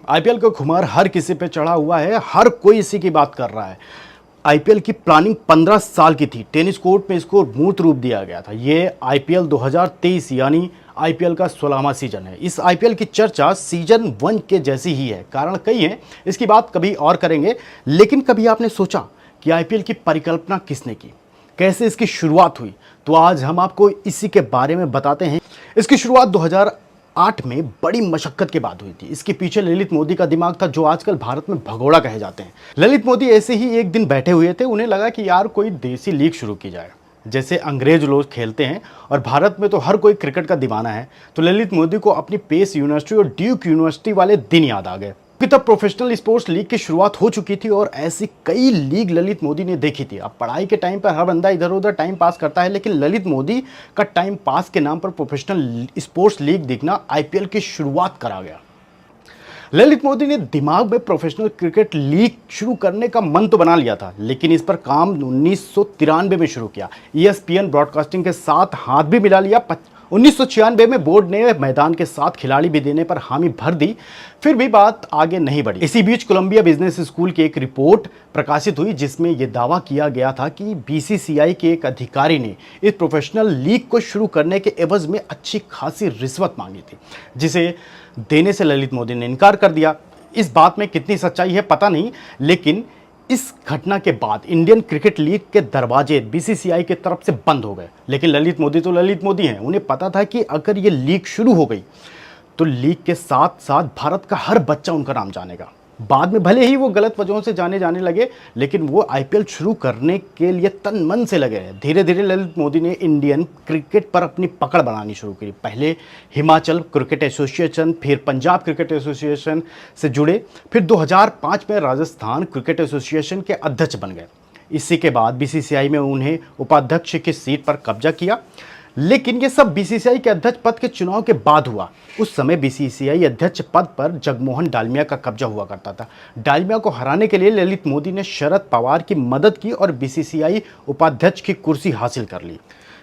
IPL का खुमार हर किसी पे चढ़ा हुआ है, हर कोई इसी की बात कर रहा है। आईपीएल की प्लानिंग 15 साल की थी। टेनिस कोर्ट में इसको मूर्त रूप दिया गया था। ये आईपीएल 2023 यानी आईपीएल का 16वां सीजन है। इस आईपीएल की चर्चा सीजन 1 के जैसी ही है। कारण कई हैं, इसकी बात कभी और करेंगे। लेकिन कभी आपने सोचा कि आईपीएल की परिकल्पना किसने की, कैसे इसकी शुरुआत हुई? तो आज हम आपको इसी के बारे में बताते हैं। इसकी शुरुआत 2008 में बड़ी मशक्कत के बाद हुई थी। इसके पीछे ललित मोदी का दिमाग था, जो आजकल भारत में भगोड़ा कहे जाते हैं। ललित मोदी ऐसे ही एक दिन बैठे हुए थे। उन्हें लगा कि यार कोई देसी लीग शुरू की जाए, जैसे अंग्रेज लोग खेलते हैं, और भारत में तो हर कोई क्रिकेट का दीवाना है। तो ललित मोदी को अपनी पेस यूनिवर्सिटी और ड्यूक यूनिवर्सिटी वाले दिन याद आ गए कि तब प्रोफेशनल स्पोर्ट्स लीग की शुरुआत हो चुकी थी और ऐसी कई लीग ललित मोदी ने देखी थी। अब पढ़ाई के टाइम पर हर बंदा इधर उधर टाइम पास करता है, लेकिन ललित मोदी का टाइम पास के नाम पर प्रोफेशनल स्पोर्ट्स लीग देखना आईपीएल की शुरुआत करा गया। ललित मोदी ने दिमाग में प्रोफेशनल क्रिकेट लीग शुरू करने का मन तो बना लिया था, लेकिन इस पर काम 1993 में शुरू किया। ESPN ब्रॉडकास्टिंग के साथ हाथ भी मिला लिया। 1996 में बोर्ड ने मैदान के साथ खिलाड़ी भी देने पर हामी भर दी, फिर भी बात आगे नहीं बढ़ी। इसी बीच कोलंबिया बिजनेस स्कूल की एक रिपोर्ट प्रकाशित हुई, जिसमें यह दावा किया गया था कि BCCI के एक अधिकारी ने इस प्रोफेशनल लीग को शुरू करने के एवज में अच्छी खासी रिश्वत मांगी थी, जिसे देने से ललित मोदी ने इनकार कर दिया। इस बात में कितनी सच्चाई है पता नहीं, लेकिन इस घटना के बाद इंडियन क्रिकेट लीग के दरवाजे BCCI की तरफ से बंद हो गए। लेकिन ललित मोदी तो ललित मोदी हैं। उन्हें पता था कि अगर ये लीग शुरू हो गई तो लीग के साथ साथ भारत का हर बच्चा उनका नाम जानेगा। बाद में भले ही वो गलत वजहों से जाने लगे, लेकिन वो आईपीएल शुरू करने के लिए तन मन से लगे रहे। धीरे धीरे ललित मोदी ने इंडियन क्रिकेट पर अपनी पकड़ बनानी शुरू की। पहले हिमाचल क्रिकेट एसोसिएशन, फिर पंजाब क्रिकेट एसोसिएशन से जुड़े, फिर 2005 में राजस्थान क्रिकेट एसोसिएशन के अध्यक्ष बन गए। इसी के बाद BCCI में उन्हें उपाध्यक्ष की सीट पर कब्जा किया। लेकिन ये सब BCCI के अध्यक्ष पद के चुनाव के बाद हुआ। उस समय BCCI अध्यक्ष पद पर जगमोहन डालमिया का कब्जा हुआ करता था। डालमिया को हराने के लिए ललित मोदी ने शरद पवार की मदद की और BCCI उपाध्यक्ष की कुर्सी हासिल कर ली।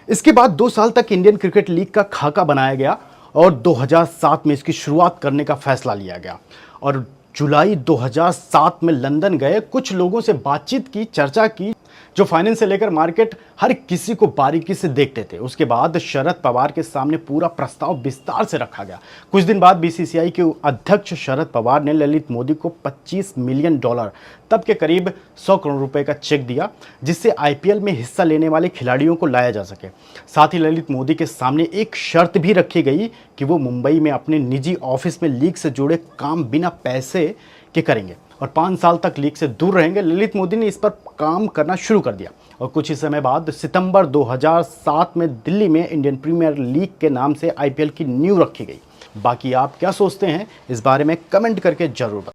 इसके बाद 2 साल तक इंडियन क्रिकेट लीग का खाका बनाया गया और 2007 में इसकी शुरुआत करने का फैसला लिया गया। और जुलाई 2007 में लंदन गए, कुछ लोगों से बातचीत की, चर्चा की, जो फाइनेंस से लेकर मार्केट हर किसी को बारीकी से देखते थे। उसके बाद शरद पवार के सामने पूरा प्रस्ताव विस्तार से रखा गया। कुछ दिन बाद BCCI के अध्यक्ष शरद पवार ने ललित मोदी को $25 मिलियन, तब के करीब 100 करोड़ रुपए का चेक दिया, जिससे आईपीएल में हिस्सा लेने वाले खिलाड़ियों को लाया जा सके। साथ ही ललित मोदी के सामने एक शर्त भी रखी गई कि वो मुंबई में अपने निजी ऑफिस में लीग से जुड़े काम बिना पैसे के करेंगे और 5 साल तक लीग से दूर रहेंगे। ललित मोदी ने इस पर काम करना शुरू कर दिया और कुछ ही समय बाद सितंबर 2007 में दिल्ली में इंडियन प्रीमियर लीग के नाम से आईपीएल की नींव रखी गई। बाकी आप क्या सोचते हैं इस बारे में कमेंट करके जरूर बताएं।